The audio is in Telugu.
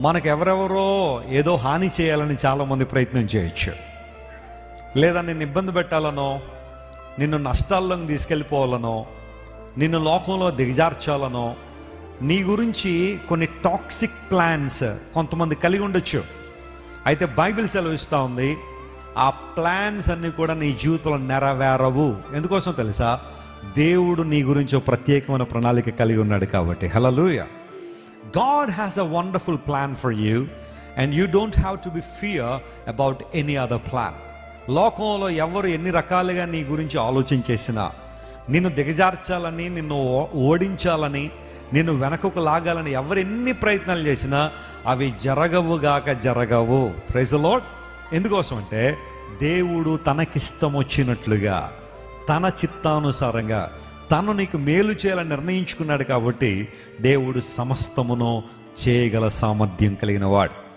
మనకెవరెవరో ఏదో హాని చేయాలని చాలామంది ప్రయత్నం చేయొచ్చు, లేదా నిన్ను ఇబ్బంది పెట్టాలనో, నిన్ను నష్టాల్లోకి తీసుకెళ్ళిపోవాలనో, నిన్ను లోకంలో దిగజార్చాలనో, నీ గురించి కొన్ని టాక్సిక్ ప్లాన్స్ కొంతమంది కలిగి ఉండొచ్చు. అయితే బైబిల్ సెలవిస్తూ ఉంది, ఆ ప్లాన్స్ అన్నీ కూడా నీ జీవితంలో నెరవేరవు. ఎందుకోసం తెలుసా? దేవుడు నీ గురించి ఒక ప్రత్యేకమైన ప్రణాళిక కలిగి ఉన్నాడు కాబట్టి. హల్లెలూయా. God has a wonderful plan for you and you don't have to be fear about any other plan. లోకంలో ఎవరు ఎన్ని రకాలుగా నీ గురించి ఆలోచన చేసినా, నిన్ను దిగజార్చాలని, నిన్ను ఓడించాలని, నిన్ను వెనకకు లాగాలని ఎవరు ఎన్ని ప్రయత్నాలు చేసినా అవి జరగవు. Praise the Lord. ఎందుకోసం అంటే దేవుడు తనకిష్టం వచ్చినట్లుగా, తన చిత్తానుసారంగా తను నీకు మేలు చేయాలని నిర్ణయించుకున్నాడు కాబట్టి దేవుడు సమస్తమును చేయగల సామర్థ్యం కలిగిన వాడు.